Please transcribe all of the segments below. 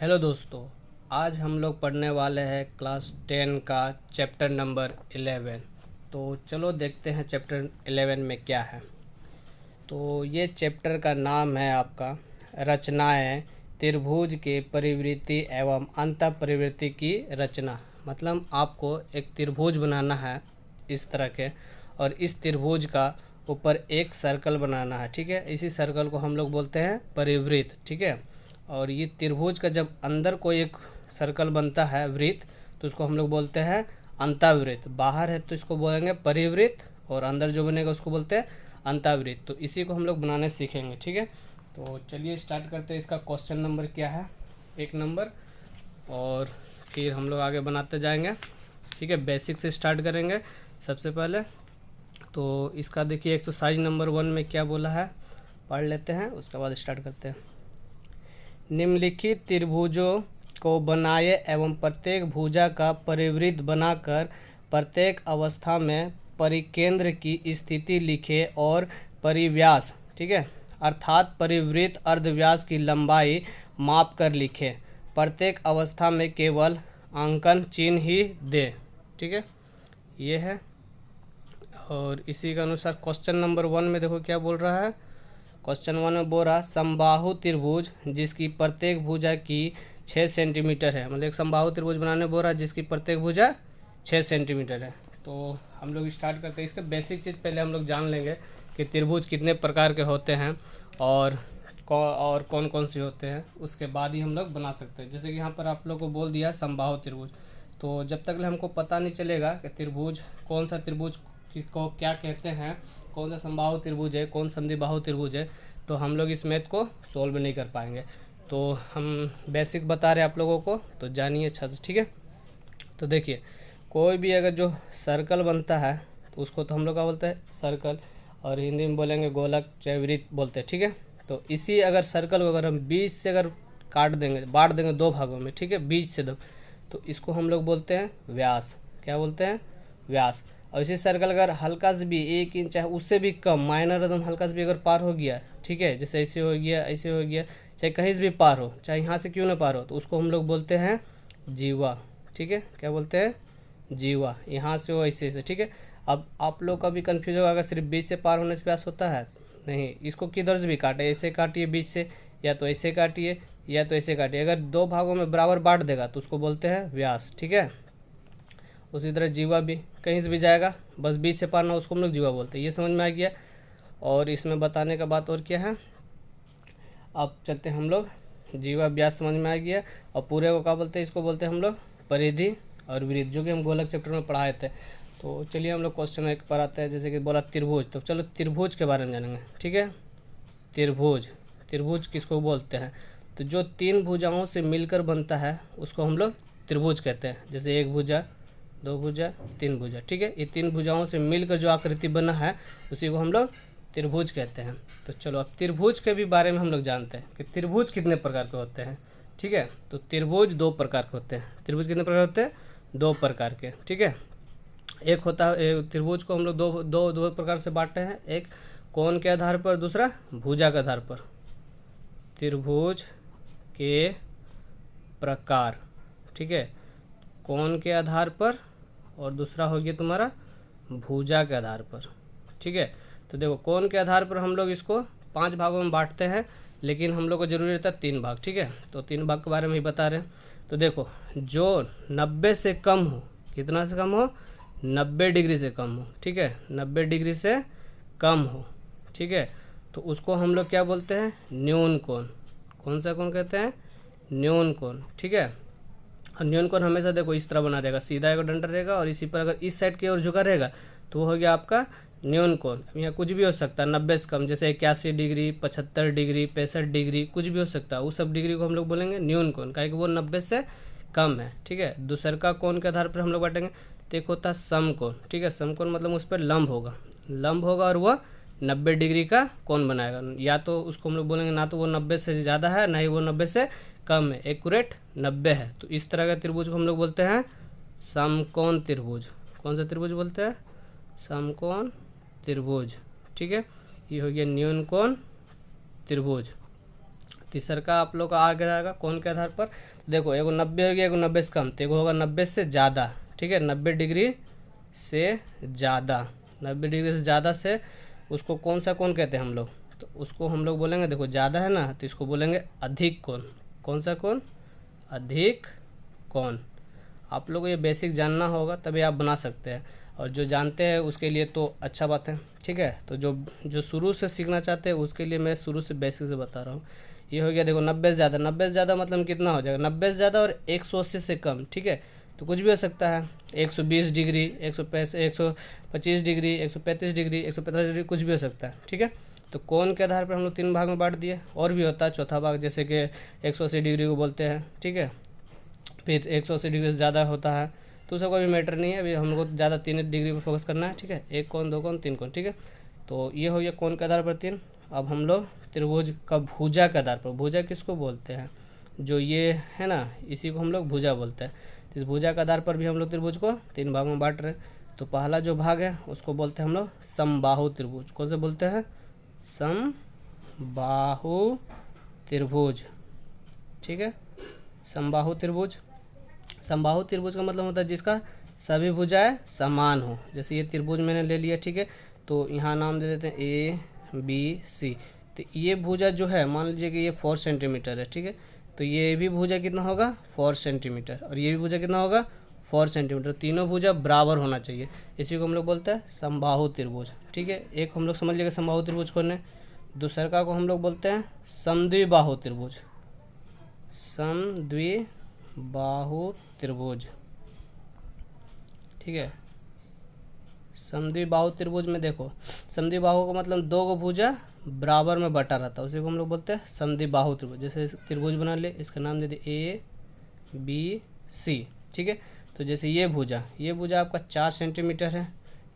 Hello दोस्तों। आज हम लोग पढ़ने वाले हैं क्लास 10 का चैप्टर नंबर 11। तो चलो देखते हैं चैप्टर 11 में क्या है। तो ये चैप्टर का नाम है आपका रचनाएं, त्रिभुज के परिवृत्ति एवं अंतःपरिवृत्ति की रचना। मतलब आपको एक त्रिभुज बनाना है इस तरह के, और इस त्रिभुज का ऊपर एक सर्कल बनाना है। ठीक है, इसी सर्कल को हम लोग बोलते हैं परिवृत्त। ठीक है, और ये त्रिभुज का जब अंदर कोई एक सर्कल बनता है वृत्त, तो उसको हम लोग बोलते हैं अंतःवृत्त। बाहर है तो इसको बोलेंगे परिवृत्त, और अंदर जो बनेगा उसको बोलते हैं अंतःवृत्त। तो इसी को हम लोग बनाने सीखेंगे। ठीक है, तो चलिए स्टार्ट करते हैं। इसका क्वेश्चन नंबर क्या है, 1 नंबर, और फिर हम लोग आगे बनाते जाएंगे। ठीक है, बेसिक से स्टार्ट करेंगे सबसे पहले। तो इसका देखिए एक्सरसाइज नंबर 1 में क्या बोला है, पढ़ लेते हैं, उसके बाद स्टार्ट करते हैं। निम्नलिखित त्रिभुजों को बनाए एवं प्रत्येक भुजा का परिवृत्त बनाकर प्रत्येक अवस्था में परिकेंद्र की स्थिति लिखे और परिव्यास, ठीक है, अर्थात परिवृत्त अर्धव्यास की लंबाई माप कर लिखे। प्रत्येक अवस्था में केवल अंकन चिन्ह ही दे। ठीक है, ये है। और इसी के अनुसार क्वेश्चन नंबर 1 में देखो क्या बोल रहा है। क्वेश्चन 1 में बोल रहा समबाहु त्रिभुज जिसकी प्रत्येक भुजा की 6 सेंटीमीटर है। मतलब एक समबाहु त्रिभुज बनाने बोल रहा है जिसकी प्रत्येक भुजा 6 सेंटीमीटर है। तो हम लोग स्टार्ट करते हैं। इसका बेसिक चीज़ पहले हम लोग जान लेंगे कि त्रिभुज कितने प्रकार के होते हैं और कौन कौन से होते हैं, उसके बाद ही हम लोग बना सकते हैं। जैसे कि यहाँ पर आप लोग को बोल दिया समबाहु त्रिभुज, तो जब तक हमको पता नहीं चलेगा कि त्रिभुज कौन सा त्रिभुज को क्या कहते हैं, कौन सा समबाहु त्रिभुज है, कौन संधिबाहु त्रिभुज है, तो हम लोग इस मैथ को सॉल्व नहीं कर पाएंगे। तो हम बेसिक बता रहे हैं आप लोगों को, तो जानिए अच्छा से। ठीक है, तो देखिए कोई भी अगर जो सर्कल बनता है तो उसको तो हम लोग क्या बोलते हैं, सर्कल, और हिंदी में बोलेंगे गोलक चाहे वृत्त बोलते हैं। ठीक है, तो इसी अगर सर्कल को अगर हम बीच से अगर काट देंगे, बांट देंगे 2 भागों में, ठीक है, बीच से दो, तो इसको हम लोग बोलते हैं व्यास। क्या बोलते हैं, व्यास। और इसी सर्कल अगर हल्का से भी 1 इंच चाहे उससे भी कम, माइनर एकदम हल्का से भी अगर पार हो गया, ठीक है, जैसे ऐसे हो गया, ऐसे हो गया, चाहे कहीं से भी पार हो, चाहे यहाँ से क्यों ना पार हो, तो उसको हम लोग बोलते हैं जीवा। ठीक है, क्या बोलते हैं, जीवा। यहाँ से हो ऐसे ऐसे। ठीक है, अब आप लोग का भी कन्फ्यूज होगा, अगर सिर्फ बीच से पार होने से व्यास होता है, नहीं, इसको किधर से भी काटे, ऐसे काटिए बीच से, या तो ऐसे काटिए, या तो ऐसे काटिए। अगर 2 भागों में बराबर बांट देगा तो उसको बोलते हैं व्यास। ठीक है, उसी तरह जीवा भी कहीं से भी जाएगा, बस बीच से पार ना, उसको हम लोग जीवा बोलते हैं। ये समझ में आ गया। और इसमें बताने का बात और क्या है, अब चलते हैं हम लोग, जीवा व्यास समझ में आ गया। और पूरे को क्या बोलते हैं, इसको बोलते हैं हम लोग परिधि और वृत्त, जो कि हम गोलक चैप्टर में पढ़ाए थे। तो चलिए हम लोग क्वेश्चन 1 पर आते हैं। जैसे कि बोला त्रिभुज, तो चलो त्रिभुज के बारे में जानेंगे। ठीक है, त्रिभुज, त्रिभुज किसको बोलते हैं, तो जो 3 भुजाओं से मिलकर बनता है उसको हम लोग त्रिभुज कहते हैं। जैसे 1 भुजा, 2 भुजा, 3 भुजा। ठीक है, ये 3 भुजाओं से मिलकर जो आकृति बना है उसी को हम लोग त्रिभुज कहते हैं। तो चलो अब त्रिभुज के भी बारे में हम लोग जानते हैं कि त्रिभुज कितने प्रकार के होते हैं। ठीक है, तो त्रिभुज 2 प्रकार के होते हैं। त्रिभुज कितने प्रकार होते हैं, 2 प्रकार के। ठीक है, एक होता है त्रिभुज को हम लोग दो प्रकार से बांटते हैं, एक कोण के आधार पर, दूसरा भुजा के आधार पर। त्रिभुज के प्रकार, ठीक है, कोण के आधार पर, और दूसरा हो गया तुम्हारा भुजा के आधार पर। ठीक है, तो देखो कोण के आधार पर हम लोग इसको 5 भागों में बांटते हैं, लेकिन हम लोग को जरूरी रहता है 3 भाग। ठीक है, तो 3 भाग के बारे में ही बता रहे हैं। तो देखो जो 90 से कम हो, कितना से कम हो, 90 डिग्री से कम हो। ठीक है, 90 डिग्री से कम हो। ठीक है, तो उसको हम लोग क्या बोलते हैं, न्यून कोण। कौन सा कोण कहते हैं, न्यून कोण। ठीक है, और न्यून कोण हमेशा देखो इस तरह बना रहेगा, सीधा एक डंडा रहेगा, और इसी पर अगर इस साइड की ओर झुका रहेगा तो वो हो गया आपका न्यून कोण। यहाँ कुछ भी हो सकता है 90 से कम, जैसे 81 डिग्री, 75 डिग्री, 65 डिग्री, कुछ भी हो सकता है। उस सब डिग्री को हम लोग बोलेंगे न्यून कोण, काहे कि वो 90 से कम है। ठीक है, दूसर का कोण के आधार पर हम लोग बांटेंगे। तो एक होता है समकोण। ठीक है, समकोण मतलब उस पर लंब होगा, लंब होगा, और वह 90 डिग्री का कोण बनाएगा। या तो उसको हम लोग बोलेंगे ना तो वो 90 से ज़्यादा है, ना ही वो 90 से कम है, एक्यूरेट 90 है। तो इस तरह का त्रिभुज को हम लोग बोलते हैं समकोण त्रिभुज। कौन सा त्रिभुज बोलते हैं, समकोण त्रिभुज। ठीक है, ये हो गया न्यून कोण त्रिभुज। तीसरा का आप लोग का आ जाएगा कौन के आधार पर, देखो एगो 90 हो गया, एगो 90 से कम, तो एगो होगा 90 से ज़्यादा, ठीक है, 90 डिग्री से ज़्यादा, 90 डिग्री से ज़्यादा से उसको कौन सा कोण कहते हैं हम लोग, तो उसको हम लोग बोलेंगे, देखो ज़्यादा है ना, तो इसको बोलेंगे अधिक कोण। कौन सा कोण, अधिक कोण। आप लोग को ये बेसिक जानना होगा तभी आप बना सकते हैं, और जो जानते हैं उसके लिए तो अच्छा बात है, ठीक है। तो जो शुरू से सीखना चाहते हैं उसके लिए मैं शुरू से बेसिक से बता रहा हूँ। ये हो गया देखो 90 से ज़्यादा, 90 से ज़्यादा मतलब कितना हो जाएगा, 90 से ज़्यादा और 180 से कम, ठीक है, तो कुछ भी हो सकता है, 120 डिग्री, 125 डिग्री, 135 डिग्री, 145 डिग्री, कुछ भी हो सकता है, ठीक है। तो कोण के आधार पर हम लोग 3 भाग में बांट दिए, और भी होता है चौथा भाग, जैसे कि 180 डिग्री को बोलते हैं, ठीक है, फिर 180 डिग्री से ज़्यादा होता है, तो उसका कोई भी मैटर नहीं है, अभी हम लोग को ज़्यादा 3 डिग्री पर फोकस करना है, ठीक है, 1 कोण, 2 कोण, 3 कोण, ठीक है। तो ये हो गया कोण के आधार पर 3। अब हम लोग त्रिभुज का भुजा के आधार पर, भुजा किसको बोलते हैं, जो ये है ना, इसी को हम लोग भुजा बोलते हैं। तो इस भुजा के आधार पर भी हम लोग त्रिभुज को 3 भाग में बांट रहे हैं। तो पहला जो भाग है उसको बोलते हैं हम लोग समबाहु त्रिभुज। कौन से बोलते हैं, समबाहु त्रिभुज, ठीक है, समबाहु त्रिभुज। समबाहु त्रिभुज का मतलब होता है जिसका सभी भुजाएं समान हो। जैसे ये त्रिभुज मैंने ले लिया, ठीक है, तो यहाँ नाम दे देते हैं ए बी सी। तो ये भुजा जो है, मान लीजिए कि ये 4 सेंटीमीटर है, ठीक है, तो ये भी भुजा कितना होगा 4 सेंटीमीटर, और ये भी भुजा कितना होगा 4 सेंटीमीटर। तीनों भुजा बराबर होना चाहिए, इसी को हम लोग बोलते हैं समबाहु त्रिभुज, ठीक है। एक हम लोग समझ लिएगा समबाहु त्रिभुज कौन है। दूसरा को हम लोग बोलते हैं समद्विबाहु त्रिभुज, समद्विबाहु त्रिभुज, ठीक है। समद्विबाहु त्रिभुज में देखो, समद्विबाहु का मतलब 2 गो भुजा बराबर में बटा रहता है, उसी को हम लोग बोलते हैं समद्विबाहु त्रिभुज। जैसे त्रिभुज बना ले, इसका नाम दे दे ए बी सी, ठीक है। तो जैसे ये भुजा आपका 4 सेंटीमीटर है,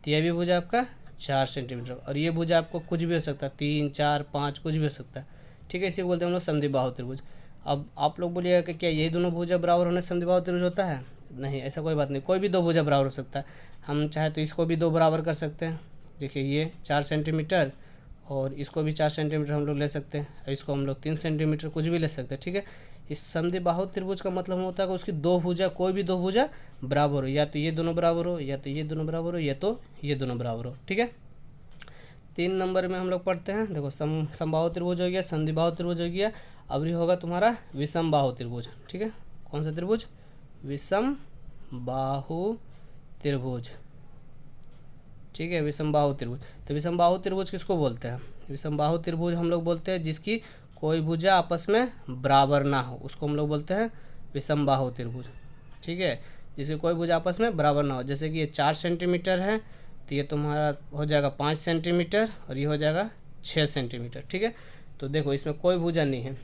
तो यह भी भुजा आपका 4 सेंटीमीटर, और ये भुजा आपको कुछ भी हो सकता है, 3, 4, 5 कुछ भी हो सकता है, ठीक है, इसी को बोलते हैं हम लोग समद्विबाहु त्रिभुज। अब आप लोग बोलिएगा कि क्या यही दोनों भुजा बराबर होने से समद्विबाहु त्रिभुज होता है, नहीं, ऐसा कोई बात नहीं, कोई भी 2 भुजा बराबर हो सकता है। हम चाहे तो इसको भी 2 बराबर कर सकते हैं, देखिए ये 4 सेंटीमीटर और इसको भी 4 सेंटीमीटर हम लोग ले सकते हैं, और इसको हम लोग 3 सेंटीमीटर कुछ भी ले सकते हैं, ठीक है। इस समद्विबाहु त्रिभुज का मतलब होता है कि उसकी 2 भुजा, कोई भी 2 भुजा बराबर हो, या तो ये दोनों बराबर हो, या तो ये दोनों बराबर हो, या तो ये दोनों बराबर हो, ठीक है। 3 नंबर में हम लोग पढ़ते हैं, देखो समबाहु त्रिभुज हो गया, समद्विबाहु त्रिभुज हो गया, अब ये होगा तुम्हारा विषमबाहु त्रिभुज, ठीक है। कौन सा त्रिभुज, विषमबाहु त्रिभुज, ठीक है, विषमबाहु त्रिभुज। तो विषमबाहु त्रिभुज किसको बोलते हैं, विषमबाहु त्रिभुज हम लोग बोलते हैं जिसकी कोई भुजा आपस में बराबर ना हो, उसको हम लोग बोलते हैं विषमबाहु त्रिभुज, ठीक है, जिसकी कोई भुजा आपस में बराबर ना हो। जैसे कि ये 4 सेंटीमीटर है, तो ये तुम्हारा हो जाएगा 5 सेंटीमीटर, और ये हो जाएगा 6 सेंटीमीटर, ठीक है। तो देखो इसमें कोई भुजा नहीं है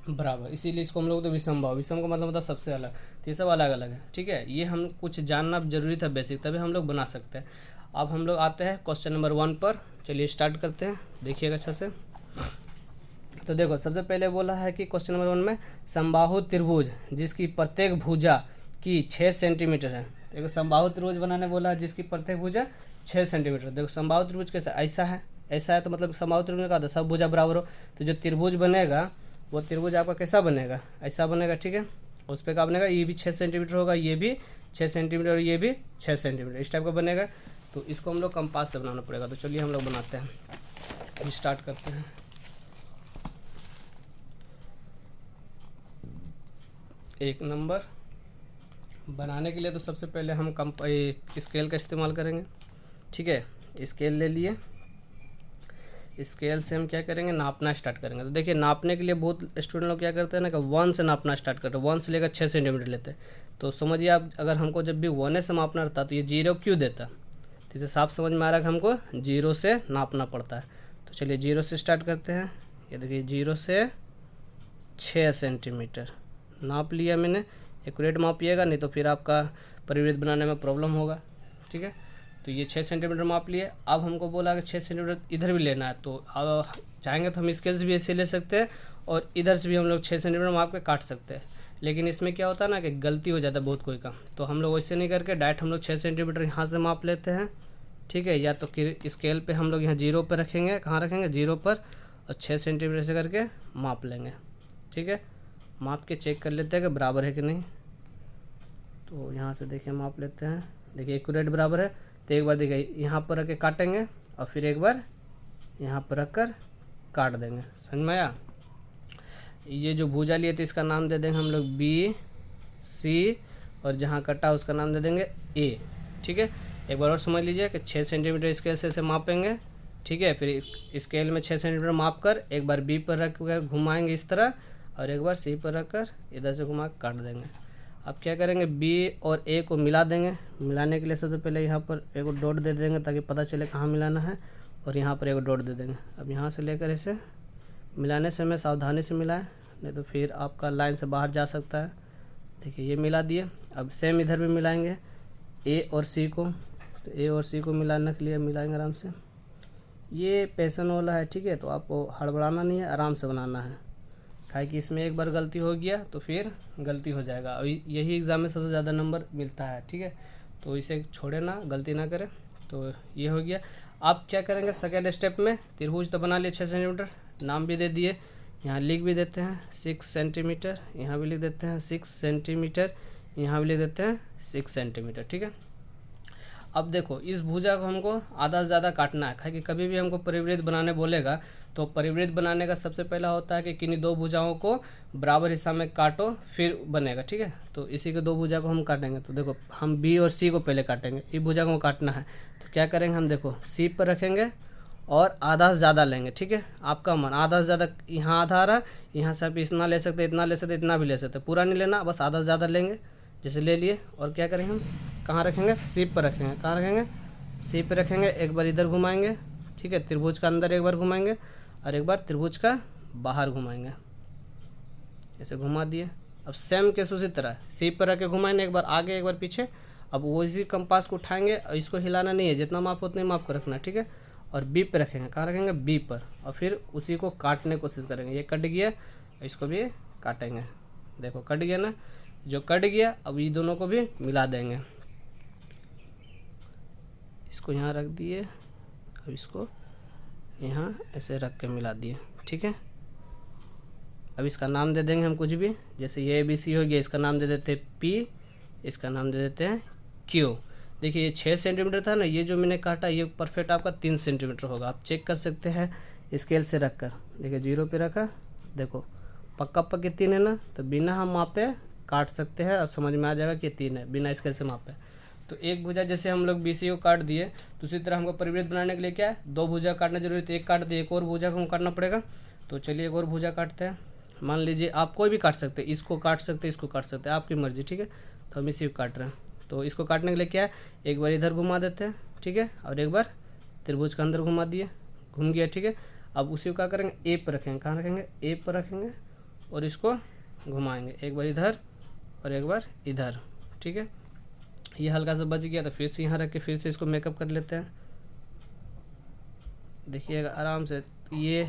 बराबर, इसीलिए इसको हम लोग तो विषमबाहु, विषम का मतलब होता है सबसे अलग, तो ये सब अलग अलग है, ठीक है। ये हम कुछ जानना जरूरी था बेसिक, तभी हम लोग बना सकते हैं। अब हम लोग आते हैं क्वेश्चन नंबर 1 पर, चलिए स्टार्ट करते हैं, देखिएगा अच्छा से। तो देखो सबसे पहले बोला है कि क्वेश्चन नंबर 1 में समबाहु त्रिभुज जिसकी प्रत्येक भुजा की 6 सेंटीमीटर है। देखो समबाहु त्रिभुज बनाने बोला है जिसकी प्रत्येक भुजा 6 सेंटीमीटर। देखो समबाहु त्रिभुज कैसा, ऐसा है, ऐसा है, तो मतलब समबाहु त्रिभुज में कहा था सब भुजा बराबर हो, तो जो त्रिभुज बनेगा वो त्रिभुज आपका कैसा बनेगा, ऐसा बनेगा, ठीक है। उस पर क्या बनेगा, ये भी 6 सेंटीमीटर होगा, ये भी 6 सेंटीमीटर, और ये भी 6 सेंटीमीटर, इस टाइप का बनेगा। तो इसको हम लोग कंपास से बनाना पड़ेगा, तो चलिए हम लोग बनाते हैं, स्टार्ट करते हैं। एक नंबर बनाने के लिए तो सबसे पहले हम स्केल का इस्तेमाल करेंगे, ठीक है। स्केल ले लिए, स्केल से हम क्या करेंगे, नापना स्टार्ट करेंगे। तो देखिए नापने के लिए बहुत स्टूडेंट लोग क्या करते हैं ना कि 1 से नापना स्टार्ट करते हैं, 1 से लेकर 6 सेंटीमीटर लेते हैं। तो समझिए आप, अगर हमको जब भी 1 से मापना रहता तो ये 0 क्यों देता, तो इसे साफ समझ में आ रहा है कि हमको 0 से नापना पड़ता है। तो चलिए 0 से स्टार्ट करते हैं। ये देखिए 0 से 6 सेंटीमीटर नाप लिया मैंने, एक्यूरेट मापिएगा, नहीं तो फिर आपका परिवृत्त बनाने में प्रॉब्लम होगा, ठीक है। तो ये 6 सेंटीमीटर माप लिए। अब हमको बोला कि 6 सेंटीमीटर इधर भी लेना है, तो अब चाहेंगे तो हम स्केल से भी ऐसे ले सकते हैं, और इधर से भी हम लोग 6 सेंटीमीटर माप के काट सकते हैं। लेकिन इसमें क्या होता है ना कि गलती हो जाता है बहुत कोई का, तो हम लोग वैसे नहीं करके डायरेक्ट हम लोग 6 सेंटीमीटर यहाँ से माप लेते हैं, ठीक है। या तो स्केल पे हम लोग यहाँ 0 पर रखेंगे, कहाँ रखेंगे 0 पर, और 6 सेंटीमीटर से करके माप लेंगे, ठीक है, माप के चेक कर लेते हैं कि बराबर है कि नहीं। तो यहाँ से देखिए माप लेते हैं, देखिए एक्यूरेट बराबर है। तो एक बार देखिए यहाँ पर रख के काटेंगे और फिर एक बार यहाँ पर रख कर काट देंगे। समझ में आया। ये जो भुजा लिए थे इसका नाम दे देंगे हम लोग बी सी, और जहाँ कटा उसका नाम दे देंगे ए। ठीक है, एक बार और समझ लीजिए कि 6 सेंटीमीटर स्केल से मापेंगे। ठीक है, फिर स्केल में 6 सेंटीमीटर माप कर एक बार बी पर रख कर घुमाएंगे इस तरह, और एक बार सी पर रख कर इधर से घुमा काट देंगे। अब क्या करेंगे, बी और ए को मिला देंगे। मिलाने के लिए सबसे पहले यहाँ पर एक डॉट दे देंगे ताकि पता चले कहाँ मिलाना है, और यहाँ पर एक डॉट दे देंगे। अब यहाँ से लेकर इसे मिलाने से में सावधानी से मिलाएं, नहीं तो फिर आपका लाइन से बाहर जा सकता है। देखिए ये मिला दिए। अब सेम इधर भी मिलाएंगे ए और सी को। तो ए और सी को मिलाने के लिए मिलाएंगे आराम से। ये पैसन वाला है, ठीक है, तो आपको हड़बड़ाना नहीं है, आराम से बनाना है। काहे कि इसमें एक बार गलती हो गया तो फिर गलती हो जाएगा। और यही एग्ज़ाम में सबसे ज़्यादा नंबर मिलता है। ठीक है, तो इसे छोड़े ना, गलती ना करें। तो ये हो गया। आप क्या करेंगे, सेकेंड स्टेप में त्रिभुज तो बना लिए 6 सेंटीमीटर, नाम भी दे दिए, यहाँ लिख भी देते हैं 6 सेंटीमीटर, यहाँ भी लिख देते हैं 6 सेंटीमीटर, यहाँ भी लिख देते हैं 6 सेंटीमीटर। ठीक है, अब देखो इस भुजा को हमको आधा से ज़्यादा काटना है। कि कभी भी हमको परिवृत्त बनाने बोलेगा तो परिवृत्त बनाने का सबसे पहला होता है कि किन्हीं दो भुजाओं को बराबर हिस्सा में काटो फिर बनेगा। ठीक है, तो इसी के दो भुजा को हम काटेंगे। तो देखो हम बी और सी को पहले काटेंगे, इस भुजा को काटना है। तो क्या करेंगे हम, देखो सी पर रखेंगे और आधा से ज़्यादा लेंगे। ठीक है, आपका मन आधा से ज़्यादा, यहाँ आधा आ रहा, यहाँ से आप इतना ले सकते, इतना ले सकते, इतना भी ले सकते, पूरा नहीं लेना, बस आधा से ज़्यादा लेंगे। जैसे ले लिए, और क्या करेंगे हम, कहाँ रखेंगे, सी पर रखेंगे। कहाँ रखेंगे, सी पर रखेंगे। एक बार इधर घुमाएंगे, ठीक है, त्रिभुज का अंदर एक बार घुमाएंगे और एक बार त्रिभुज का बाहर घुमाएंगे। ऐसे घुमा दिए। अब सेम केस उसी तरह सी पर रख के घुमाएंगे, एक बार आगे एक बार पीछे। अब वो इसी कंपास को उठाएंगे और इसको हिलाना नहीं है, जितना माप उतने माप को रखना। ठीक है, और बी पे रखेंगे। कहाँ रखेंगे, बी पर, और फिर उसी को काटने की कोशिश करेंगे। ये कट गया, इसको भी काटेंगे। देखो कट गया ना, जो कट गया अब ये दोनों को भी मिला देंगे। इसको यहाँ रख दिए, अब इसको यहाँ ऐसे रख के मिला दिए। ठीक है, अब इसका नाम दे देंगे हम कुछ भी, जैसे ये ABC हो गया, इसका नाम दे देते हैं P, इसका नाम दे देते हैं Q। देखिए ये 6 सेंटीमीटर था ना, ये जो मैंने काटा ये परफेक्ट आपका 3 सेंटीमीटर होगा। आप चेक कर सकते हैं स्केल से रख कर। देखिए 0 पे रखा, देखो पक्का पक्के 3 है ना, तो बिना हम मापे काट सकते हैं और समझ में आ जाएगा कि 3 है, बिना स्केल से मापे। तो एक भुजा जैसे हम लोग BC को काट दिए, तो उसी तरह हमको परिवृत्त बनाने के लिए क्या है, 2 भुजा काटना जरूरी है। एक काट दिए, एक और भुजा को हम काटना पड़ेगा। तो चलिए एक और भुजा काटते हैं। मान लीजिए आप कोई भी काट सकते हैं, इसको काट सकते हैं, इसको काट सकते हैं, आपकी मर्जी। ठीक है, तो हम इसी को काट रहे हैं। तो इसको काटने के लिए क्या है, एक बार इधर घुमा देते हैं, ठीक है, और एक बार त्रिभुज के अंदर घुमा दिए, घूम गया। ठीक है, अब उसी को क्या करेंगे, ए पर रखेंगे। कहाँ रखेंगे, ए पर रखेंगे और इसको घुमाएंगे, एक बार इधर और एक बार इधर। ठीक है, ये हल्का सा बच गया, तो फिर से यहाँ रख के फिर से इसको मेकअप कर लेते हैं। देखिएगा आराम से, ये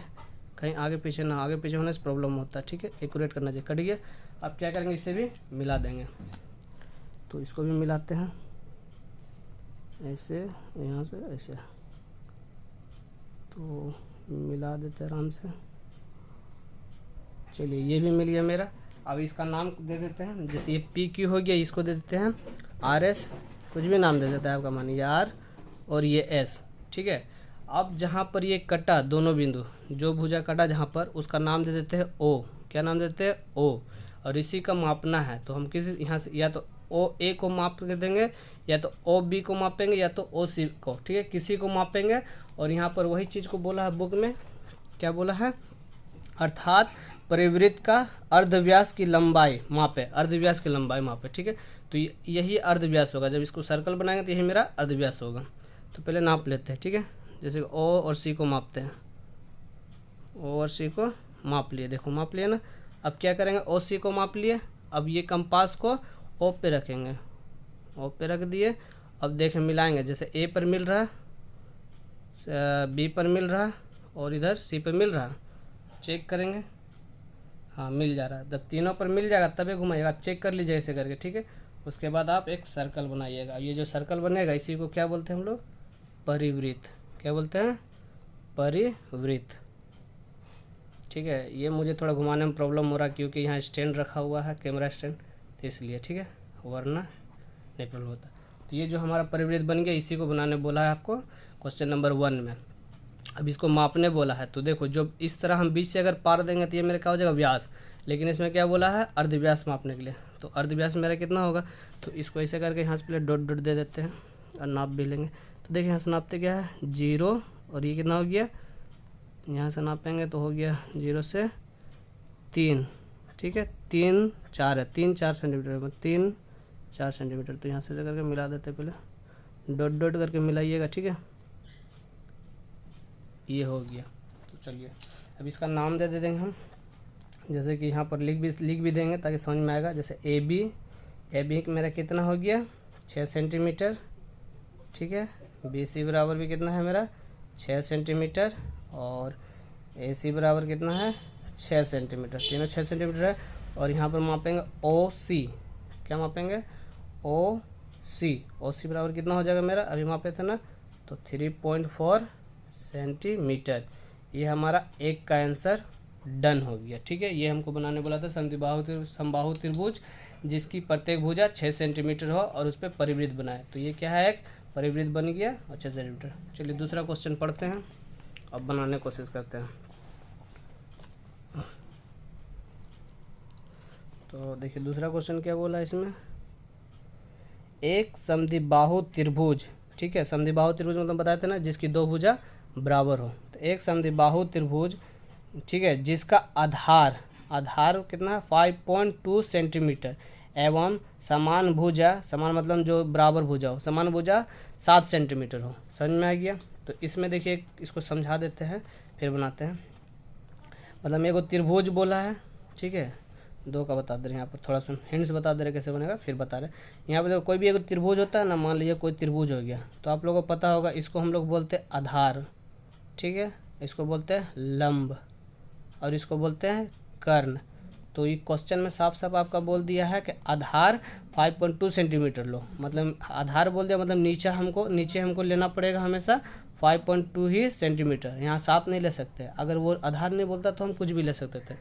कहीं आगे पीछे ना, आगे पीछे होने से प्रॉब्लम होता है। ठीक है, एक्यूरेट करना चाहिए। कट गया, अब क्या करेंगे, इसे भी मिला देंगे। तो इसको भी मिलाते हैं, ऐसे यहाँ से ऐसे, तो मिला देते हैं आराम से। चलिए ये भी मिल गया मेरा। अब इसका नाम दे देते हैं, जैसे ये PQ हो गया, इसको दे देते हैं RS, कुछ भी नाम दे देता है आपका, मानिए R और ये S। ठीक है, अब जहाँ पर ये कटा दोनों बिंदु, जो भुजा कटा जहाँ पर, उसका नाम दे देते हैं O। क्या नाम देते हैं, O। और इसी का मापना है, तो हम किसी यहाँ से या तो OA को माप के देंगे, या तो OB को मापेंगे, या तो OC को। ठीक है, किसी को मापेंगे। और यहाँ पर वही चीज़ को बोला है बुक में, क्या बोला है, अर्थात परिवृत्त का अर्धव्यास की लंबाई मापे, अर्धव्यास की लंबाई मापे। ठीक है, तो यही अर्धव्यास होगा। जब इसको सर्कल बनाएंगे तो यही मेरा अर्धव्यास होगा। तो पहले नाप लेते हैं। ठीक है, जैसे O और C को मापते हैं, O और C को माप लिए, देखो माप लिया ना। अब क्या करेंगे, OC को माप लिए, अब ये कंपास को O पे रखेंगे, O पे रख दिए। अब देखें मिलाएंगे, जैसे A पर मिल रहा, B पर मिल रहा और इधर C पर मिल रहा। चेक करेंगे, हाँ मिल जा रहा है। जब तीनों पर मिल जाएगा तभी घुमाइएगा। आप चेक कर लीजिए ऐसे करके। ठीक है, उसके बाद आप एक सर्कल बनाइएगा। ये जो सर्कल बनेगा इसी को क्या बोलते हैं हम लोग, परिवृत्त। क्या बोलते हैं, परिवृत्त। ठीक। ठीक है। ये मुझे थोड़ा घुमाने में प्रॉब्लम हो रहा है क्योंकि यहाँ स्टैंड रखा हुआ है, कैमरा स्टैंड, तो इसलिए, ठीक है, वरना नहीं प्रॉब्लम होता। तो ये जो हमारा परिवृत्त बन गया, इसी को बनाने बोला है आपको क्वेश्चन नंबर 1 में। अब इसको मापने बोला है, तो देखो जब इस तरह हम बीच से अगर पार देंगे तो ये मेरा क्या हो जाएगा, व्यास। लेकिन इसमें क्या बोला है, अर्धव्यास मापने के लिए। तो अर्धव्यास मेरा कितना होगा, तो इसको ऐसे करके यहाँ से पहले डॉट डॉट दे देते हैं और नाप भी लेंगे। तो देखिए यहाँ से नापते क्या है 0, और ये कितना हो गया, यहाँ से नापेंगे तो हो गया 0 से 3, ठीक है, 3 4 है, 3 4 सेंटीमीटर, 3 4 सेंटीमीटर। तो यहाँ से करके मिला देते हैं, पहले डॉट डॉट करके मिलाइएगा, ठीक है, ये हो गया। तो चलिए अब इसका नाम दे देंगे हम, जैसे कि यहाँ पर लिख भी देंगे ताकि समझ में आएगा। जैसे ए बी मेरा कितना हो गया 6 सेंटीमीटर, ठीक है। बी सी बराबर भी कितना है मेरा 6 सेंटीमीटर, और ए सी बराबर कितना है 6 सेंटीमीटर, तीनों 6 सेंटीमीटर है। और यहाँ पर मापेंगे ओ सी, क्या मापेंगे ओ सी बराबर कितना हो जाएगा मेरा, अभी मापे थे ना, तो 3.4 सेंटीमीटर। ये हमारा एक का आंसर डन हो गया, ठीक है। ये हमको बनाने बोला था समबाहु त्रिभुज जिसकी प्रत्येक भुजा 6 सेंटीमीटर हो और उस पर परिवृत्त बनाए। तो ये क्या है, एक परिवृत्त बन गया और 6 सेंटीमीटर। चलिए दूसरा क्वेश्चन पढ़ते हैं, अब बनाने की कोशिश करते हैं। तो देखिए दूसरा क्वेश्चन क्या बोला इसमें, एक समद्विबाहु त्रिभुज, ठीक है। समद्विबाहु त्रिभुज मतलब बताए थे ना, जिसकी दो भुजा बराबर हो। तो एक समद्विबाहु त्रिभुज, ठीक है, जिसका आधार कितना है 5.2 सेंटीमीटर एवं समान भुजा, समान मतलब जो बराबर भुजा हो, समान भुजा 7 सेंटीमीटर हो। समझ में आ गया। तो इसमें देखिए इसको समझा देते हैं फिर बनाते हैं। मतलब मेरे को त्रिभुज बोला है, ठीक है, दो का बता दे रहे हैं यहाँ पर, थोड़ा सा हिंट्स बता दे रहे कैसे बनेगा, फिर बता रहे यहाँ पर। देखो कोई भी एक त्रिभुज होता है ना, मान लीजिए कोई त्रिभुज हो गया, तो आप लोगों को पता होगा इसको हम लोग बोलते हैं आधार, ठीक है, इसको बोलते हैं लंब और इसको बोलते हैं कर्ण। तो ये क्वेश्चन में साफ साफ आपका बोल दिया है कि आधार 5.2 सेंटीमीटर लो, मतलब आधार बोल दिया, मतलब नीचे हमको लेना पड़ेगा हमेशा 5.2 ही सेंटीमीटर, यहाँ 7 नहीं ले सकते। अगर वो आधार नहीं बोलता तो हम कुछ भी ले सकते थे।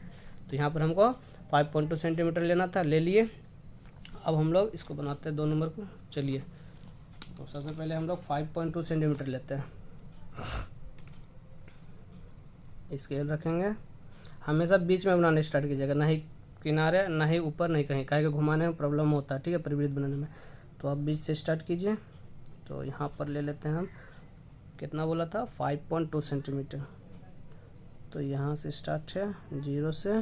तो यहाँ पर हमको 5.2 सेंटीमीटर लेना था, ले लिए। अब हम लोग इसको बनाते हैं 2 नंबर को। चलिए तो सबसे पहले हम लोग 5.2 सेंटीमीटर लेते हैं, स्केल रखेंगे, हमेशा बीच में बनाने स्टार्ट कीजिएगा, ना ही किनारे, ना ही ऊपर, नहीं कहीं, काहे कि घुमाने में प्रॉब्लम होता है, ठीक है, परिवृत्त बनाने में। तो आप बीच से स्टार्ट कीजिए। तो यहाँ पर ले लेते हैं हम, कितना बोला था 5.2 सेंटीमीटर। तो यहाँ से स्टार्ट है 0 से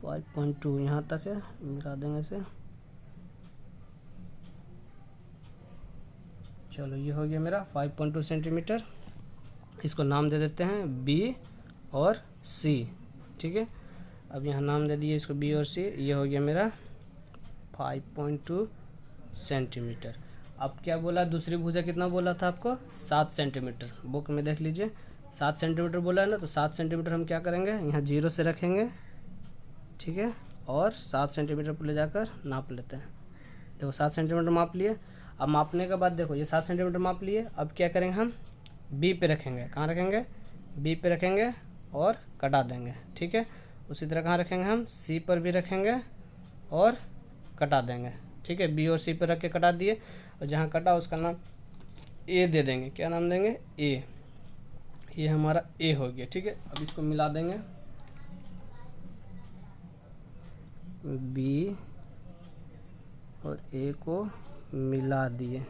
5.2 यहाँ तक है, मिला देंगे इसे। चलो ये हो गया मेरा 5.2 सेंटीमीटर। इसको नाम दे देते हैं बी और सी, ठीक है। अब यहाँ नाम दे दिए इसको बी और सी। ये हो गया मेरा 5.2 सेंटीमीटर। अब क्या बोला, दूसरी भुजा कितना बोला था आपको 7 सेंटीमीटर, बुक में देख लीजिए 7 सेंटीमीटर बोला है ना। तो 7 सेंटीमीटर हम क्या करेंगे, यहाँ 0 से रखेंगे, ठीक है, और 7 सेंटीमीटर पर ले जाकर नाप लेते हैं। देखो 7 सेंटीमीटर माप लिए। अब मापने के बाद देखो ये 7 सेंटीमीटर माप लिए। अब क्या करेंगे, हम बी पे रखेंगे, कहाँ रखेंगे, बी पे रखेंगे और कटा देंगे, ठीक है। उसी तरह कहाँ रखेंगे, हम सी पर भी रखेंगे और कटा देंगे, ठीक है। बी और सी पर रख के कटा दिए, और जहाँ कटा उसका नाम ए दे देंगे। क्या नाम देंगे, ए। ये हमारा ए हो गया, ठीक है। अब इसको मिला देंगे, बी और ए को मिला दिए,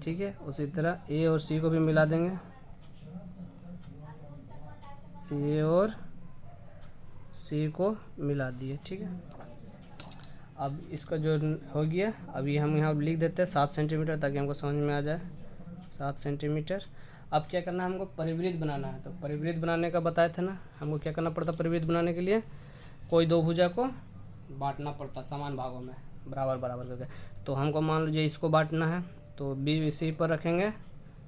ठीक है। उसी तरह ए और सी को भी मिला देंगे, ए और सी को मिला दिए, ठीक है। अब इसका जो हो गया, अभी हम यहाँ लिख देते हैं 7 सेंटीमीटर ताकि हमको समझ में आ जाए 7 सेंटीमीटर। अब क्या करना है, हमको परिवृत्त बनाना है। तो परिवृत्त बनाने का बताए थे ना, हमको क्या करना पड़ता परिवृत्त बनाने के लिए, कोई दो भुजा को बांटना पड़ता समान भागों में, बराबर बराबर करके। तो हमको मान लीजिए इसको बांटना है, तो बी सी पर रखेंगे,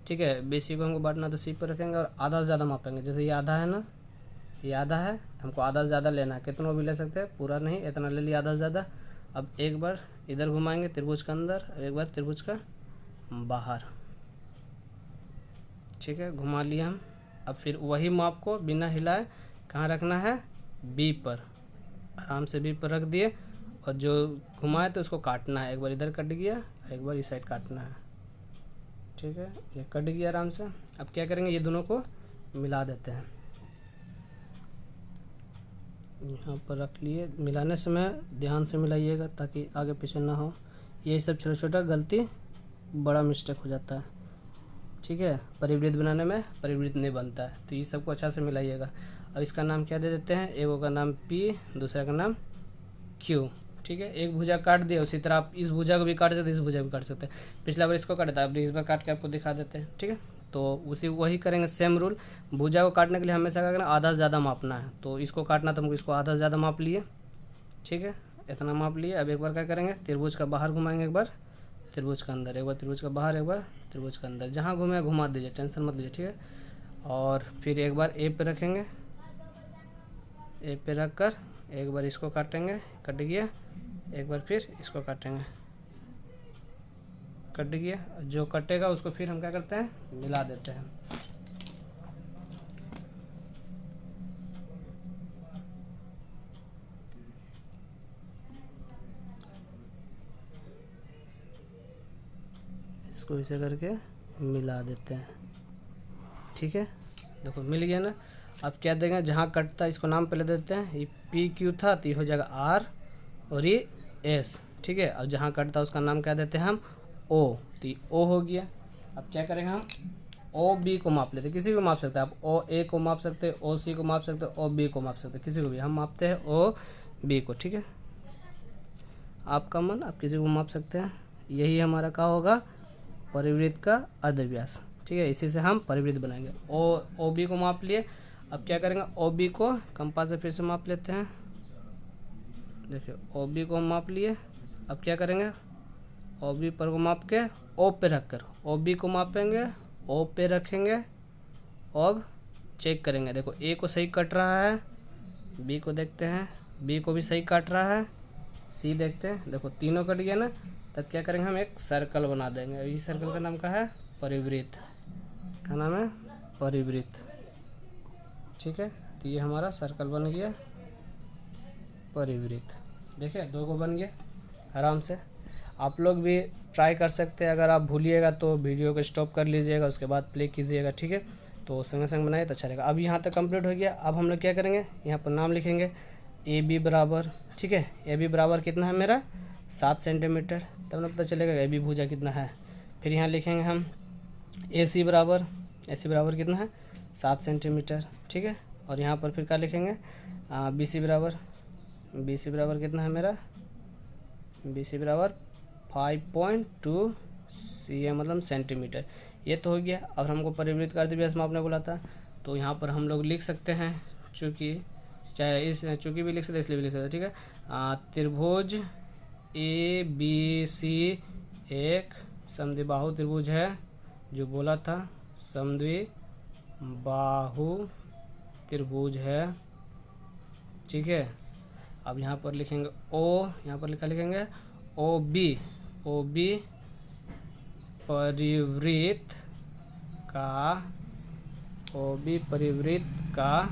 ठीक है, बी सी को हमको बांटना तो सी पर रखेंगे और आधा से ज़्यादा मापेंगे। जैसे ये आधा है ना, ये आधा है, हमको आधा से ज़्यादा लेना है, कितना भी ले सकते हैं, पूरा नहीं, इतना ले लिया आधा से ज़्यादा। अब एक बार इधर घुमाएंगे त्रिभुज का अंदर, एक बार त्रिभुज का बाहर, ठीक है, घुमा लिया हम। अब फिर वही माप को बिना हिलाए कहाँ रखना है, बी पर, आराम से बी पर रख दिए, और जो घुमाए तो उसको काटना है, एक बार इधर कट गया, एक बार इस साइड काटना है, ठीक है, ये कट गया आराम से। अब क्या करेंगे, ये दोनों को मिला देते हैं, यहाँ पर रख लिए। मिलाने समय ध्यान से मिलाइएगा ताकि आगे पीछे ना हो, यही सब छोटा छोटा गलती बड़ा मिस्टेक हो जाता है, ठीक है। परिवृत्त बनाने में परिवृत्त नहीं बनता है, तो ये सबको अच्छा से मिलाइएगा। अब इसका नाम क्या दे देते हैं, एक का नाम P, दूसरा का नाम Q, ठीक है। एक भुजा काट दिया, उसी तरह आप इस भुजा को भी काट सकते हैं, इस भुजा को भी काट सकते हैं। पिछला बार इसको काटा था, अब इस बार काट के आपको दिखा देते हैं, ठीक है। तो उसी वही करेंगे, सेम रूल। भुजा को काटने के लिए हमेशा क्या करना, आधा से ज़्यादा मापना है, तो इसको काटना तो हमको इसको आधा से ज़्यादा माप लिए, ठीक है, इतना माप लिए। अब एक बार क्या करेंगे, त्रिभुज का बाहर घुमाएंगे, एक बार त्रिभुज का अंदर, एक बार त्रिभुज का बाहर, एक बार त्रिभुज का अंदर, जहाँ घूमे घुमा दीजिए, टेंशन मत लीजिए, ठीक है। और फिर एक बार ए पे रखेंगे, ए पे रख कर एक बार इसको काटेंगे, कट गया, एक बार फिर इसको काटेंगे, कट गया। जो कटेगा उसको फिर हम क्या करते हैं, मिला देते हैं। इसको ऐसे करके मिला देते हैं, ठीक है। देखो मिल गया ना। अब क्या देंगे, जहाँ कटता है इसको नाम पहले देते हैं, ये PQ था तो ये हो जाएगा R और ये S, ठीक है। अब जहाँ कटता है उसका नाम क्या देते हैं हम, O, तो ये O हो गया। अब क्या करेंगे हम, OB को माप लेते हैं, किसी को माप सकते हैं आप, OA को माप सकते हैं, OC को माप सकते हैं, OB को माप सकते हैं, किसी को भी हम मापते हैं OB को, ठीक है। आपका मन, आप किसी को माप सकते हैं। यही हमारा क्या होगा, परिवृत्त का अर्धव्यास, ठीक है। इसी से हम परिवृत्त बनाएंगे। OB को माप लिए। अब क्या करेंगे, OB को कंपास से फिर से माप लेते हैं। देखिए OB को माप लिए। अब क्या करेंगे, OB पर को माप के O पे रख कर OB को मापेंगे, O पे रखेंगे, और चेक करेंगे। देखो A को सही कट रहा है, B को देखते हैं, B को भी सही काट रहा है, C देखते हैं, देखो तीनों कट गया ना। तब क्या करेंगे, हम एक सर्कल बना देंगे। इस सर्कल का नाम क्या है, परिवृत्त, क्या नाम है, परिवृत्त, ठीक है। तो ये हमारा सर्कल बन गया परिवृत्त। देखिए दो को बन गया आराम से। आप लोग भी ट्राई कर सकते हैं, अगर आप भूलिएगा तो वीडियो को स्टॉप कर लीजिएगा, उसके बाद प्ले कीजिएगा, ठीक है। तो संगे संग बनाइए तो अच्छा रहेगा। अब यहाँ तक कंप्लीट हो गया। अब हम लोग क्या करेंगे, यहाँ पर नाम लिखेंगे AB बराबर, ठीक है। AB बराबर कितना है मेरा, 7 सेंटीमीटर, तब ना पता चलेगा AB भुजा कितना है। फिर यहाँ लिखेंगे हम AC बराबर, AC बराबर कितना है, 7 सेंटीमीटर, ठीक है। और यहाँ पर फिर क्या लिखेंगे, BC बराबर, BC बराबर कितना है मेरा, BC बराबर 5.2 cm मतलब सेंटीमीटर। ये तो हो गया। अब हमको परिवृत्त का अर्धव्यास मापने बोला था, तो यहाँ पर हम लोग लिख सकते हैं, चूँकि चाहे इस चूँकि भी लिख सकते इसलिए भी लिख सकते, ठीक है। त्रिभुज ABC एक समद्विबाहु त्रिभुज है, जो बोला था समद्विबाहु त्रिभुज है, ठीक है। अब यहाँ पर लिखेंगे O, यहाँ पर लिखेंगे OB परिवृत्त का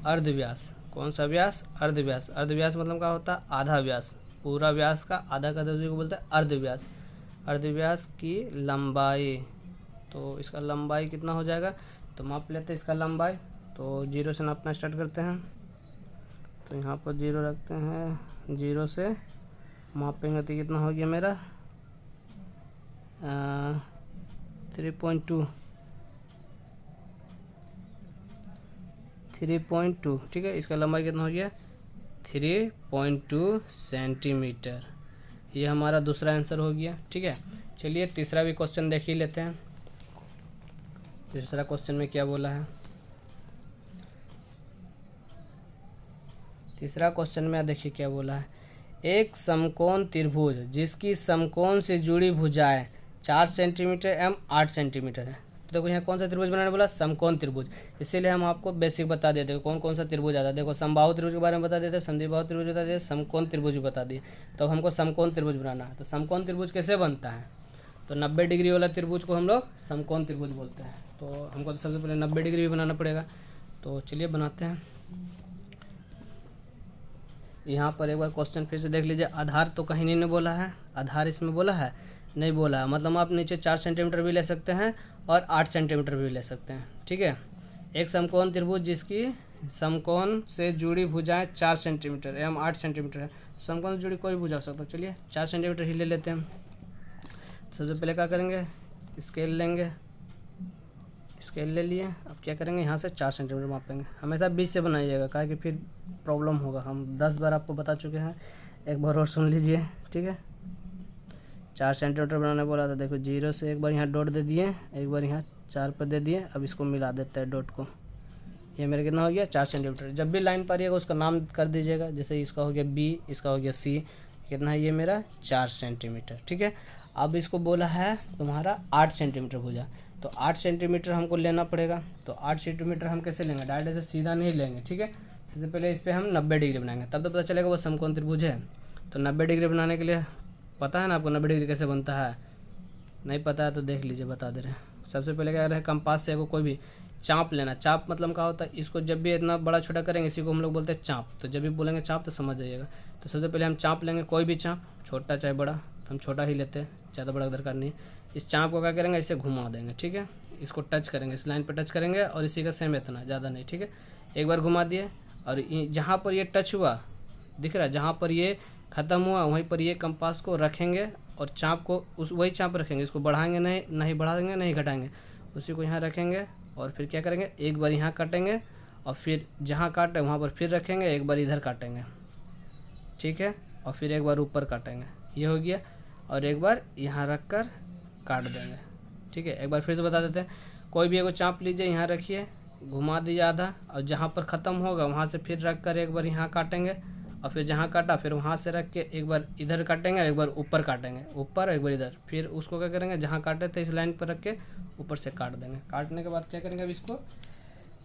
अर्धव्यास। कौन सा व्यास, अर्धव्यास। अर्धव्यास मतलब क्या होता है, आधा व्यास। पूरा व्यास का आधा का दूसरे को बोलते हैं अर्धव्यास। अर्धव्यास की लंबाई, तो इसका लंबाई कितना हो जाएगा, तो माप लेते हैं इसका लंबाई। तो 0 से नापना स्टार्ट करते हैं, तो यहाँ पर 0 रखते हैं, 0 से मापेंगे तो कितना हो गया मेरा 3.2, ठीक है। इसका लंबाई कितना हो गया 3.2 सेंटीमीटर। ये हमारा दूसरा आंसर हो गया, ठीक है। चलिए तीसरा भी क्वेश्चन देख ही लेते हैं। तीसरा क्वेश्चन में क्या बोला है, तीसरा क्वेश्चन में देखिए क्या बोला है। एक समकोण त्रिभुज जिसकी समकोण से जुड़ी भुजाएं 4 सेंटीमीटर एवं 8 सेंटीमीटर है। तो देखो यहाँ कौन सा त्रिभुज बनाने बोला, समकोण त्रिभुज। इसीलिए हम आपको बेसिक बता देते हैं कौन कौन सा त्रिभुज आता है। देखो समबाहु त्रिभुज के बारे में बता देते, समद्विबाहु त्रिभुज बता दिए, समकोण त्रिभुज भी बता दिए। तो हमको समकोण त्रिभुज बनाना है। तो समकोण त्रिभुज कैसे बनता है, तो 90 डिग्री वाला त्रिभुज को हम लोग समकोण त्रिभुज बोलते हैं। तो हमको तो सबसे पहले 90 डिग्री भी बनाना पड़ेगा। तो चलिए बनाते हैं। यहाँ पर एक बार क्वेश्चन फिर से देख लीजिए। आधार तो कहीं नहीं बोला है, आधार इसमें बोला है नहीं बोला है, मतलब आप नीचे 4 सेंटीमीटर भी ले सकते हैं और 8 सेंटीमीटर भी ले सकते हैं। ठीक है, एक समकोण त्रिभुज जिसकी समकोण से जुड़ी भुजाएं 4 सेंटीमीटर एवं 8 सेंटीमीटर है। समकोण से जुड़ी कोई भुजा हो सकता है। चलिए 4 सेंटीमीटर ही ले लेते हैं। सबसे पहले क्या करेंगे, स्केल लेंगे, स्केल ले लिए। अब क्या करेंगे, यहाँ से 4 सेंटीमीटर मापेंगे। हमेशा 20 से बनाइएगा, काहे कि फिर प्रॉब्लम होगा। हम 10 बार आपको बता चुके हैं, एक बार और सुन लीजिए। ठीक है, 4 सेंटीमीटर बनाने बोला था। देखो 0 से एक बार यहाँ डॉट दे दिए, एक बार यहाँ 4 पर दे दिए। अब इसको मिला देते हैं डॉट को। ये मेरा कितना हो गया, 4 सेंटीमीटर। जब भी लाइन पारिएगा उसका नाम कर दीजिएगा। जैसे इसका हो गया B, इसका हो गया C। कितना है ये मेरा, 4 सेंटीमीटर। ठीक है, अब इसको बोला है तुम्हारा 8 सेंटीमीटर भुजा, तो 8 सेंटीमीटर हमको लेना पड़ेगा। तो 8 सेंटीमीटर हम कैसे लेंगे, डायरेक्ट ऐसे सीधा नहीं लेंगे। ठीक है, सबसे पहले इस पर हम 90 डिग्री बनाएंगे, तब तो पता चलेगा वो समकोण त्रिभुज है। तो 90 डिग्री बनाने के लिए पता है ना आपको 90 डिग्री कैसे बनता है? नहीं पता है तो देख लीजिए, बता दे रहे हैं। सबसे पहले क्या रहे, कंपास से कोई भी चाप लेना। चाप मतलब क्या होता है, इसको जब भी इतना बड़ा छोटा करेंगे इसी को हम लोग बोलते हैं चाप। तो जब भी बोलेंगे चाप तो समझ जाइएगा। तो सबसे पहले हम चाप लेंगे, कोई भी चाप, छोटा चाहे बड़ा, तो हम छोटा ही लेते हैं, ज़्यादा बड़ा दरकार नहीं। इस चाप को क्या करेंगे, इसे घुमा देंगे। ठीक है, इसको टच करेंगे, इस लाइन पर टच करेंगे और इसी का सेम इतना, ज़्यादा नहीं। ठीक है, एक बार घुमा दिए और जहाँ पर ये टच हुआ दिख रहा है, जहाँ पर ये ख़त्म हुआ वहीं पर ये कंपास को रखेंगे और चाप को उस वही चाप रखेंगे। इसको बढ़ाएंगे नहीं बढ़ाएंगे नहीं घटाएंगे, उसी को यहाँ रखेंगे। और फिर क्या करेंगे, एक बार यहाँ काटेंगे और फिर जहाँ काटे वहाँ पर फिर रखेंगे, एक बार इधर काटेंगे। ठीक है, और फिर एक बार ऊपर काटेंगे, ये हो गया। और एक बार यहाँ रख कर काट देंगे। ठीक है, एक बार फिर से बता देते हैं। कोई भी एगो चाप लीजिए, यहाँ रखिए, घुमा दीजिए आधा, और जहाँ पर ख़त्म होगा वहाँ से फिर रख कर एक बार यहाँ काटेंगे और फिर जहाँ काटा फिर वहाँ से रख के एक बार इधर काटेंगे, एक बार ऊपर काटेंगे, ऊपर एक बार इधर। फिर उसको क्या करेंगे, जहाँ काटे थे इस लाइन पर रख के ऊपर से काट देंगे। काटने के बाद क्या करेंगे, अब इसको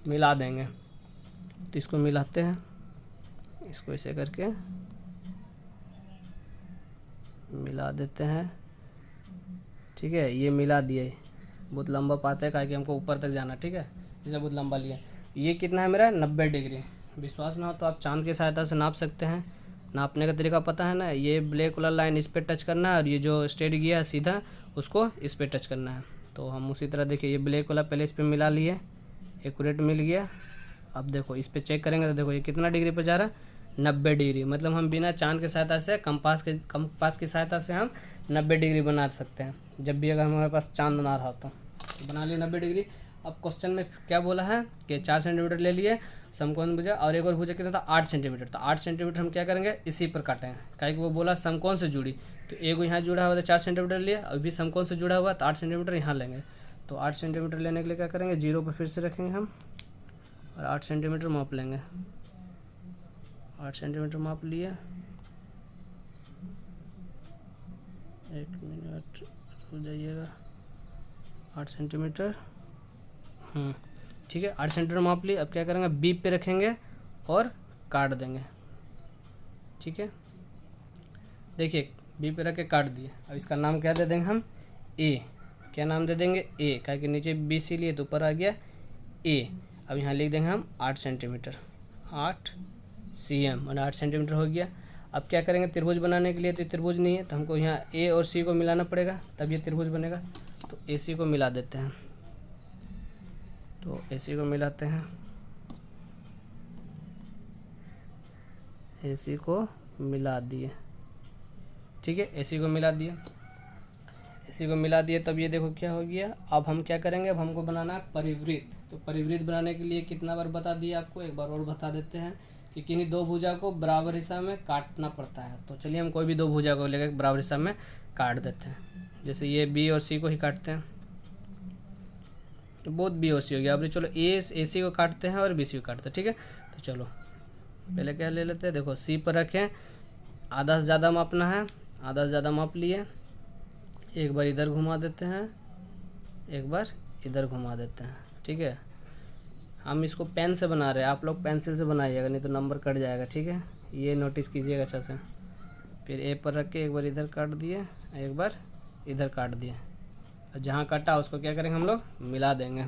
मिला देंगे। तो इसको मिलाते हैं, इसको ऐसे करके मिला देते हैं। ठीक है, ये मिला दिए। बहुत लंबा पाता है, कि हमको ऊपर तक जाना। ठीक है, इसलिए बहुत लंबा लिया। ये कितना है मेरा, 90 डिग्री। विश्वास ना हो तो आप चांद की सहायता से नाप सकते हैं। नापने का तरीका पता है ना, ये ब्लैक वाला लाइन इस पर टच करना है और ये जो स्ट्रेट गया है सीधा उसको इस पर टच करना है। तो हम उसी तरह देखिए, ये ब्लैक वाला पहले इस पर मिला लिए, एक्यूरेट मिल गया। अब देखो इस पर चेक करेंगे तो देखो ये कितना डिग्री पर जा रहा है, 90 डिग्री। मतलब हम बिना चांद की सहायता से कंपास की सहायता से हम 90 डिग्री बना सकते हैं। जब भी अगर हमारे पास चांद ना रहा तो बना लिए 90 डिग्री। अब क्वेश्चन में क्या बोला है कि 4 सेंटीमीटर ले लिए समकोण भुजा, और एक और भुजा कितना था, 8 सेंटीमीटर। तो 8 सेंटीमीटर हम क्या करेंगे, इसी पर काटेंगे। काहे कि वो बोला समकोण से जुड़ी, तो एगो यहाँ जुड़ा हुआ था 4 सेंटीमीटर लिए, अभी समकोण से जुड़ा हुआ तो 8 सेंटीमीटर यहाँ लेंगे। तो 8 सेंटीमीटर लेने के लिए क्या करेंगे, 0 पर फिर से रखेंगे हम और 8 सेंटीमीटर माप लेंगे। 8 सेंटीमीटर माप लिए, 1 मिनट हो जाइएगा। 8 सेंटीमीटर, ठीक है, 8 सेंटीमीटर माप लिए। अब क्या करेंगे, बी पे रखेंगे और काट देंगे। ठीक है, देखिए बी पे रख के काट दिए। अब इसका नाम क्या दे देंगे हम, ए। क्या नाम दे देंगे, ए, क्या कि नीचे बी सी लिए तो ऊपर आ गया ए। अब यहाँ लिख देंगे हम 8 सेंटीमीटर, 8 cm, और 8 सेंटीमीटर हो गया। अब क्या करेंगे, त्रिभुज बनाने के लिए, तो त्रिभुज नहीं है तो हमको यहाँ ए और सी को मिलाना पड़ेगा, तब ये त्रिभुज बनेगा। तो ए सी को मिला देते हैं। तो ए सी को मिलाते हैं, ए सी को मिला दिए। ठीक है, ए सी को मिला दिए, ए सी को मिला दिए। तब ये देखो क्या हो गया। अब हम क्या करेंगे, अब हमको बनाना है परिवृत्त। तो परिवृत्त बनाने के लिए कितना बार बता दिया आपको, एक बार और बता देते हैं कि किन्हीं दो भुजा को बराबर हिस्सा में काटना पड़ता है। तो चलिए हम कोई भी दो भुजा को लेकर बराबर हिस्सा में काट देते हैं। जैसे ये बी और सी को ही काटते हैं, तो बहुत बी और सी हो गया। अब चलो ए सी को काटते हैं और बी सी को काटते हैं। ठीक है, तो चलो पहले क्या ले लेते हैं, देखो सी पर रखें, आधा से ज़्यादा मापना है, आधा से ज़्यादा माप लिए। एक बार इधर घुमा देते हैं, एक बार इधर घुमा देते हैं। ठीक है, हम इसको पेन से बना रहे हैं, आप लोग पेंसिल से बनाइएगा नहीं तो नंबर कट जाएगा। ठीक है, ये नोटिस कीजिएगा अच्छा से। फिर ए पर रख के एक बार इधर काट दिए, एक बार इधर काट दिए, और जहाँ काटा उसको क्या करेंगे हम लोग, मिला देंगे।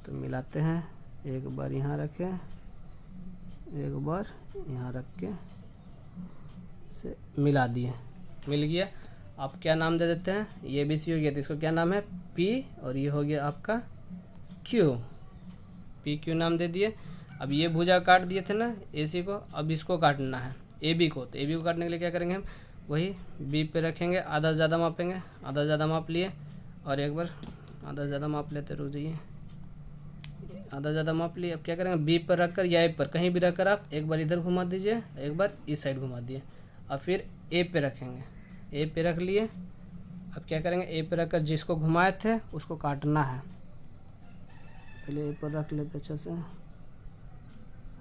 तो मिलाते हैं, एक बार यहाँ रखें, एक बार यहाँ रख के इसे मिला दिए, मिल गया। आप क्या नाम दे देते हैं, ये भी सी हो गया तो इसको क्या नाम है पी, और ये हो गया आपका क्यू, पी क्यू नाम दे दिए। अब ये भुजा काट दिए थे ना ए सी को, अब इसको काटना है ए बी को, तो ए बी को काटने के लिए क्या करेंगे हम, वही बी पे रखेंगे, आधा से ज़्यादा मापेंगे, आधा से ज़्यादा माप लिए, और एक बार आधा से ज़्यादा माप लेते रुक जाइए, आधा ज़्यादा माप लिए। अब क्या करेंगे बी पर रखकर या ए पर कहीं भी रखकर आप एक बार इधर घुमा दीजिए, एक बार इस साइड घुमा दिए, और फिर ए पे रखेंगे, ए पे रख लिए। अब क्या करेंगे ए पे रखकर जिसको घुमाए थे उसको काटना है, पहले ए पर रख लेते अच्छे से,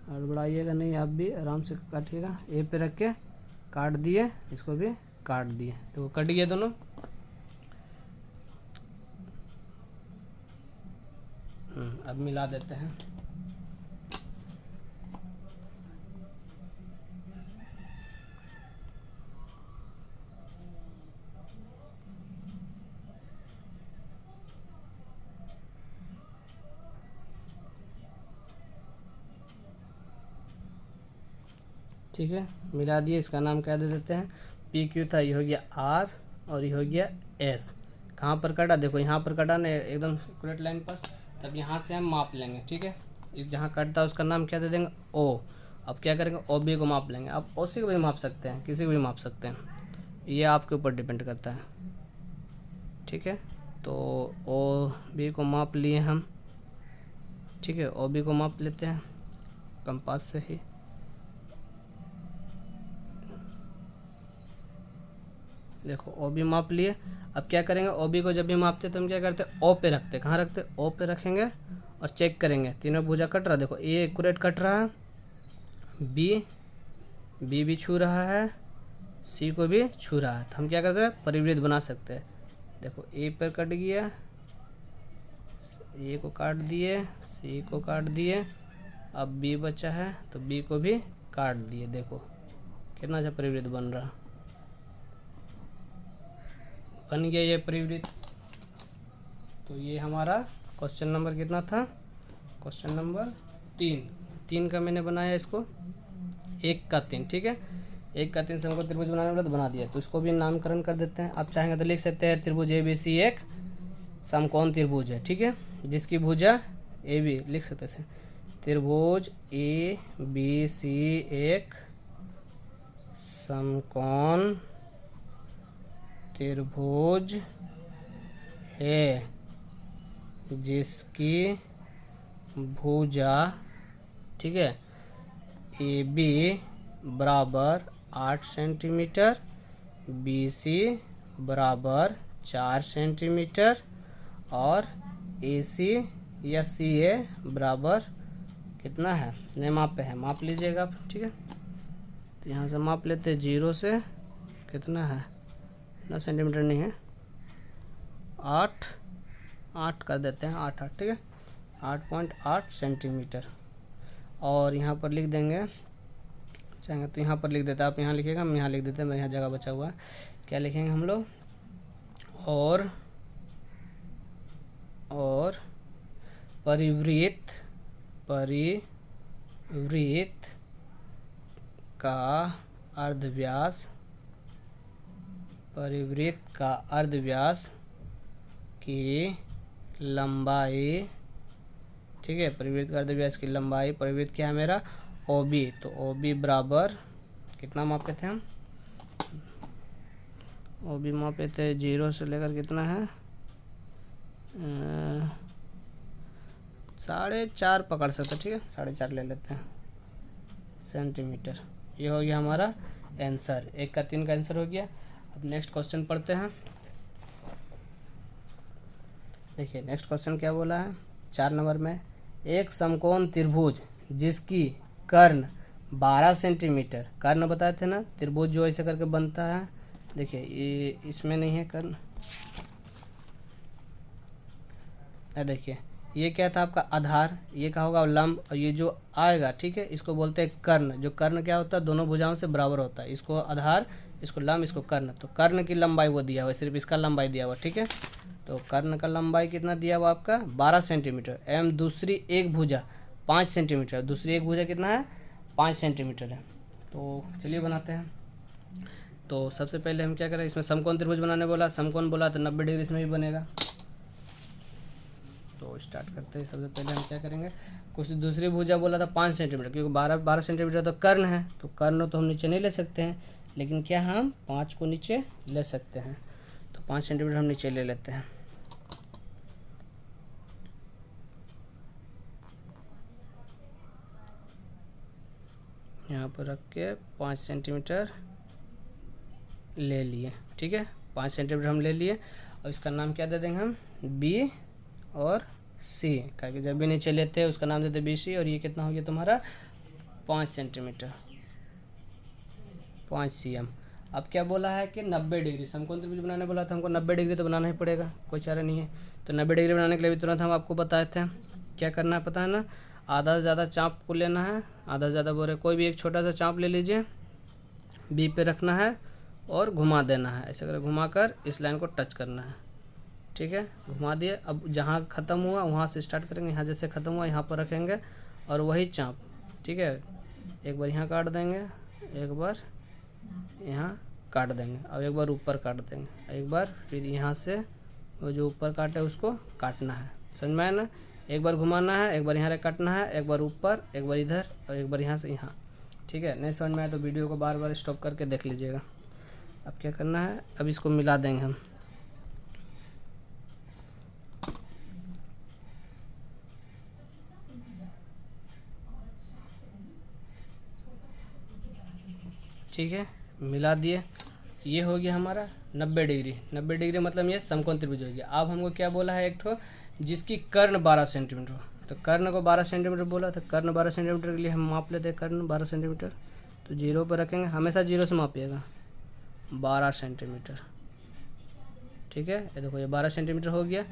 हड़बड़ाइएगा नहीं, आप भी आराम से काटिएगा। ए पे रख के काट दिए, इसको भी काट दिए, तो कट गए दोनों। अब मिला देते हैं। ठीक है, मिला दिए, इसका नाम क्या दे देते हैं पी क्यू था, ये हो गया आर और ये हो गया एस। कहाँ पर कटा, देखो यहाँ पर कटा ना एकदम एक्यूरेट लाइन पास, तब यहाँ से हम माप लेंगे। ठीक है, इस जहाँ कटता है उसका नाम क्या दे देंगे ओ। अब क्या करेंगे ओ बी को माप लेंगे, आप ओ सी को भी माप सकते हैं, किसी को भी माप सकते हैं, ये आपके ऊपर डिपेंड करता है। ठीक है, तो ओ बी को माप लिए हम। ठीक है, ओ बी को माप लेते हैं कंपास से ही। देखो ओ बी माप लिए। अब क्या करेंगे ओ बी को जब भी मापते तो हम क्या करते ओ पे रखते, कहाँ रखते ओ पे रखेंगे और चेक करेंगे तीनों भुजा कट रहा, देखो ए एक्यूरेट कट रहा है, बी भी छू रहा है, सी को भी छू रहा है, तो हम क्या कर सकते हैं परिवृत्त बना सकते हैं। देखो ए पर कट गया, ए को काट दिए, सी को काट दिए, अब बी बचा है तो बी को भी काट दिए। देखो कितना अच्छा परिवृत्त बन रहा, बन गया ये परिवृत्त। तो ये हमारा क्वेश्चन नंबर कितना था, क्वेश्चन नंबर 3 का मैंने बनाया इसको 1 का 3। ठीक है, 1 का 3 से हमको त्रिभुज बनाने वाला तो बना दिया, तो इसको भी नामकरण कर देते हैं। आप चाहेंगे तो लिख सकते हैं त्रिभुज ए बी सी एक समकोण त्रिभुज है। ठीक है, जिसकी भुजा ए बी लिख सकते हैं, त्रिभुज ए बी सी एक समकोण त्रिभुज है, जिसकी भुजा ठीक है ए बी बराबर 8 सेंटीमीटर, बी सी बराबर 4 सेंटीमीटर, और ए सी या सी ए बराबर कितना है, नहीं माप पे है, माप लीजिएगा आप। ठीक है, तो यहाँ से माप लेते हैं 0 से, कितना है 9 सेंटीमीटर नहीं है, 8 कर देते हैं, 8 ठीक है, 8.8 सेंटीमीटर। और यहाँ पर लिख देंगे, चाहेंगे तो यहाँ पर लिख देते हैं, आप यहाँ लिखिएगा, हम यहाँ लिख देते हैं, मेरे यहाँ जगह बचा हुआ है। क्या लिखेंगे हम लोग, और परिवृत्त का अर्धव्यास, परिवृत्त का अर्धव्यास की लंबाई। ठीक है, परिवृत्त का अर्धव्यास की लंबाई, परिवृत्त क्या है मेरा ओ बी, तो ओ बी बराबर कितना मापे थे हम, ओ बी मापे थे 0 से लेकर कितना है 4.5 पकड़ सकते। ठीक है, 4.5 ले लेते हैं सेंटीमीटर। ये हो गया हमारा आंसर, 1 का 3 का आंसर हो गया। अब नेक्स्ट क्वेश्चन पढ़ते हैं। देखिए नेक्स्ट क्वेश्चन क्या बोला है, 4 नंबर में, एक समकोण त्रिभुज जिसकी कर्ण 12 सेंटीमीटर, कर्ण बताए थे ना, त्रिभुज जो ऐसे करके बनता है, देखिए ये इसमें नहीं है कर्ण, देखिए ये क्या था आपका आधार, ये क्या होगा लंब, और ये जो आएगा ठीक है इसको बोलते हैं कर्ण। जो कर्ण क्या होता है, दोनों भुजाओं से बराबर होता है, इसको आधार, इसको लंब, इसको कर्ण। तो कर्ण की लंबाई वो दिया हुआ है, सिर्फ इसका लंबाई दिया हुआ। ठीक है, तो कर्ण का लंबाई कितना दिया हुआ आपका 12 सेंटीमीटर, एवं दूसरी एक भुजा 5 सेंटीमीटर, दूसरी एक भुजा कितना है 5 सेंटीमीटर है। तो चलिए बनाते हैं। तो सबसे पहले हम क्या करें, इसमें समकोण त्रिभुज बनाने बोला, समकोण बोला तो 90 डिग्री इसमें भी बनेगा। तो स्टार्ट करते हैं। सबसे पहले हम क्या करेंगे, कुछ दूसरी भुजा बोला था 5 सेंटीमीटर, क्योंकि 12 सेंटीमीटर तो कर्ण है, तो कर्ण तो हम नीचे नहीं ले सकते हैं, लेकिन क्या हम 5 को नीचे ले सकते हैं। तो 5 सेंटीमीटर हम नीचे ले लेते हैं। यहाँ पर रख के 5 सेंटीमीटर ले लिए, ठीक है। 5 सेंटीमीटर हम ले लिए, और इसका नाम क्या दे देंगे हम, बी और सी, क्योंकि जब भी नीचे लेते हैं उसका नाम देते बी सी। और ये कितना हो गया तुम्हारा 5 सेंटीमीटर, 5 cm। अब क्या बोला है कि 90 डिग्री, समकोण त्रिभुज बनाने बोला था हमको, 90 डिग्री तो बनाना ही पड़ेगा, कोई चारा नहीं है। तो 90 डिग्री बनाने के लिए भी तुरंत हम आपको बताए थे क्या करना है, पता है ना, आधा से ज़्यादा चाप को लेना है, आधा से ज़्यादा बोल रहे, कोई भी एक छोटा सा चाप ले लीजिए, बी पे रखना है और घुमा देना है, ऐसे कर घुमा कर इस लाइन को टच करना है, ठीक है। घुमा दिए। अब जहाँ ख़त्म हुआ वहाँ से स्टार्ट करेंगे, यहाँ जैसे ख़त्म हुआ यहाँ पर रखेंगे और वही चाप, ठीक है। एक बार यहाँ काट देंगे, एक बार यहाँ काट देंगे, और एक बार ऊपर काट देंगे, एक बार फिर यहाँ से वो जो ऊपर काटे उसको काटना है, समझ में आया ना। एक बार घुमाना है, एक बार यहाँ से काटना है, एक बार ऊपर, एक बार इधर, और एक बार यहाँ से यहाँ, ठीक है। नहीं समझ में आया तो वीडियो को बार बार स्टॉप करके देख लीजिएगा। अब क्या करना है, अब इसको मिला देंगे हम, ठीक है, मिला दिए। ये हो गया हमारा 90 डिग्री। 90 डिग्री मतलब ये समकोण त्रिभुज हो गया। अब हमको क्या बोला है, एक ठो जिसकी कर्ण 12 सेंटीमीटर हो, तो कर्ण को 12 सेंटीमीटर बोला, तो कर्ण 12 सेंटीमीटर के लिए हम माप लेते हैं, कर्ण 12 सेंटीमीटर। तो जीरो पर रखेंगे, हमेशा जीरो से मापिएगा, 12 सेंटीमीटर, ठीक है। ये देखो ये 12 सेंटीमीटर हो गया।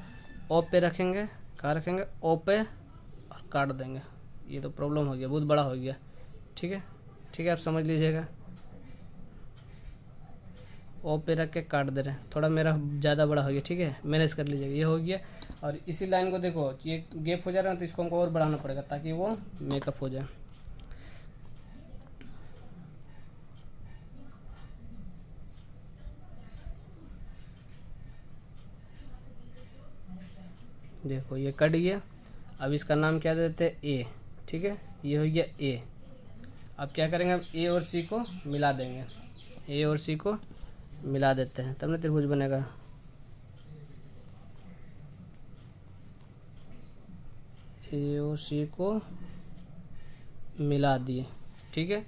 ओ पे रखेंगे, कहाँ रखेंगे, ओ पे, और काट देंगे। ये तो प्रॉब्लम हो गया, बहुत बड़ा हो गया, ठीक है, ठीक है, आप समझ लीजिएगा। ओ पे रख के काट दे रहे हैं, थोड़ा मेरा ज़्यादा बड़ा हो गया, ठीक है, मैनेज कर लीजिएगा। ये हो गया। और इसी लाइन को देखो ये गैप हो जा रहा है, तो इसको हमको और बढ़ाना पड़ेगा ताकि वो मेकअप हो जाए। देखो ये कट गया। अब इसका नाम क्या देते हैं, ए, ठीक है, ये हो गया ए। अब क्या करेंगे, अब ए और सी को मिला देंगे, ए और सी को मिला देते हैं, तब ना त्रिभुज बनेगा। ए और सी को मिला दिए, ठीक है,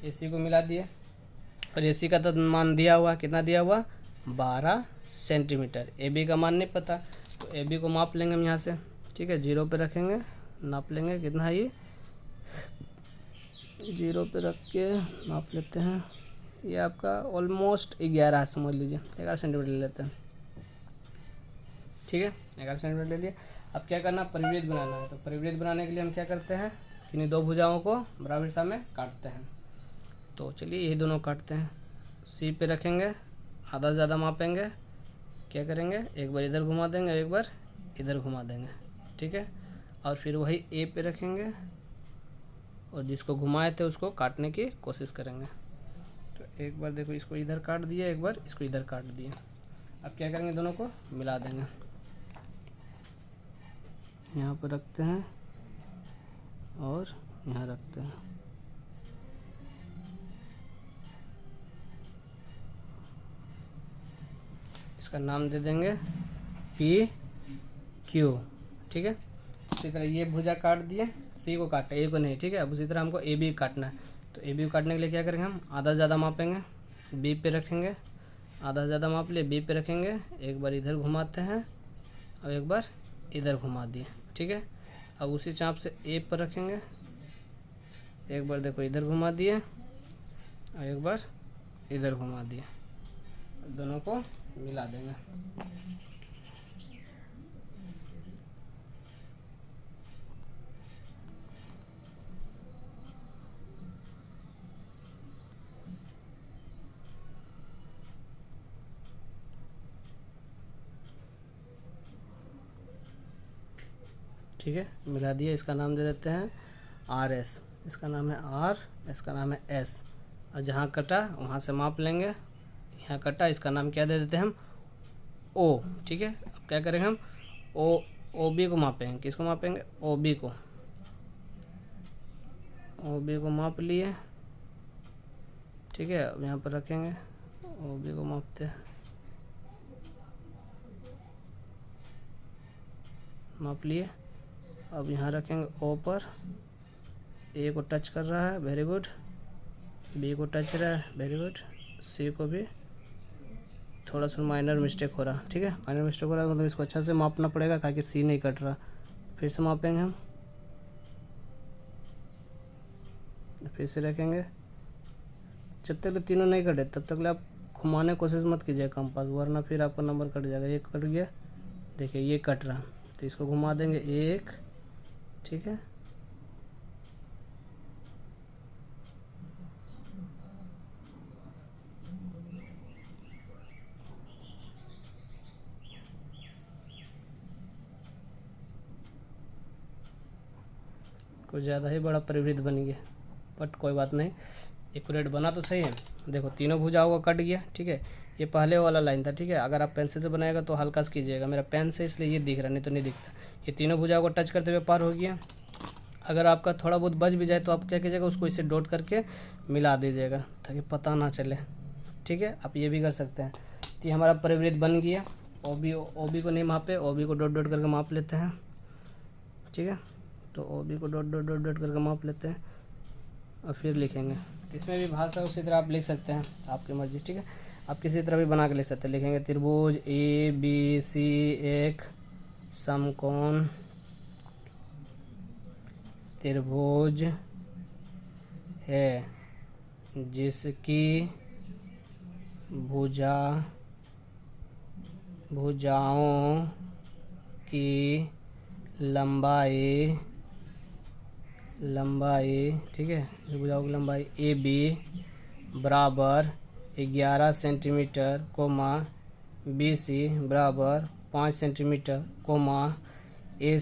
ए सी को मिला दिए। और ए सी का तो मान दिया हुआ, कितना दिया हुआ, 12 सेंटीमीटर। ए बी का मान नहीं पता, तो ए बी को माप लेंगे हम यहाँ से, ठीक है, जीरो पे रखेंगे, नाप लेंगे कितना है ये, जीरो पे रख के नाप लेते हैं। ये आपका ऑलमोस्ट 11 समझ लीजिए, 11 सेंटीमीटर ले लेते हैं, ठीक है, 11 सेंटीमीटर ले लिए। अब क्या करना, परिवृत्त बनाना है। तो परिवृत्त बनाने के लिए हम क्या करते हैं, किन्हीं दो भुजाओं को बराबर दिशा में काटते हैं। तो चलिए यही दोनों काटते हैं। सी पे रखेंगे, आधा से ज़्यादा मापेंगे, क्या करेंगे, एक बार इधर घुमा देंगे, एक बार इधर घुमा देंगे, ठीक है। और फिर वही ए पे रखेंगे, और जिसको घुमाए थे उसको काटने की कोशिश करेंगे। तो एक बार देखो इसको इधर काट दिए, एक बार इसको इधर काट दिए। अब क्या करेंगे, दोनों को मिला देंगे, यहाँ पर रखते हैं और यहाँ रखते हैं। इसका नाम दे देंगे पी क्यू, ठीक है। इसी तरह ये भुजा काट दिए, सी को काटे, ए को नहीं, ठीक है। अब उसी तरह हमको ए बी काटना है। तो ए बी को काटने के लिए क्या करेंगे, हम आधा ज़्यादा मापेंगे, बी पे रखेंगे, आधा ज़्यादा माप लिए, बी पे रखेंगे, एक बार इधर घुमाते हैं और एक बार इधर घुमा दिए, ठीक है। अब उसी चाप से ए पर रखेंगे, एक बार देखो इधर घुमा दिए और एक बार इधर घुमा दिए, दोनों को मिला देंगे। ठीक है, मिला दिया। इसका नाम दे देते हैं आर एस, इसका नाम है आर, इसका नाम है एस। और जहाँ कटा वहाँ से माप लेंगे, यहाँ कटा, इसका नाम क्या दे देते हैं हम, ओ। ठीक है, अब क्या करेंगे हम, ओ बी को मापेंगे। किसको मापेंगे, ओ बी को। ओ बी को माप लिए, ठीक है। अब यहाँ पर रखेंगे, ओ बी को मापते हैं, माप लिए। अब यहाँ रखेंगे ओ पर, ए को टच कर रहा है, वेरी गुड। बी को टच रहा है, वेरी गुड। सी को भी थोड़ा सा माइनर मिस्टेक हो रहा, ठीक है। माइनर मिस्टेक हो रहा है मतलब इसको अच्छा से मापना पड़ेगा, ताकि सी नहीं कट रहा। फिर से मापेंगे हम, फिर से रखेंगे। जब तक तीनों नहीं कटे तब तक आप घुमाने की कोशिश मत कीजिए कंपास, वरना फिर आपका नंबर कट जाएगा। ये कट गया, देखिए ये कट रहा, तो इसको घुमा देंगे एक, ठीक है। कुछ ज़्यादा ही बड़ा परिवृत्त बन गया, बट कोई बात नहीं, एक्यूरेट बना तो सही है। देखो तीनों भुजाओं का कट गया, ठीक है। ये पहले वाला लाइन था, ठीक है। अगर आप पेंसिल से बनाएगा तो हल्का से कीजिएगा, मेरा पेन से इसलिए ये दिख रहा, नहीं तो नहीं दिखता। ये तीनों भुजाओं को टच करते हुए पार हो गया। अगर आपका थोड़ा बहुत बच भी जाए तो आप क्या कीजिएगा, उसको इसे डॉट करके मिला दीजिएगा, ताकि पता ना चले, ठीक है। आप ये भी कर सकते हैं। तो ये हमारा परिवृत्त बन गया। ओ बी को नहीं मापे, ओ बी को डॉट डॉट करके माप लेते हैं, ठीक है। तो ओ बी को डॉट डॉट डॉट डॉट करके माप लेते हैं और फिर लिखेंगे। तो इसमें भी भाषा उसी तरह आप लिख सकते हैं, आपकी मर्जी, ठीक है। आप किसी तरह भी बना के लिख सकते हैं। लिखेंगे त्रिभुज ए बी सी एक समकोण त्रिभुज है, जिसकी भुजाओं की लंबाई, ठीक है, भुजाओं की लंबाई ए बी बराबर 11 सेंटीमीटर, कोमा बी सी बराबर 5 सेंटीमीटर, कोमा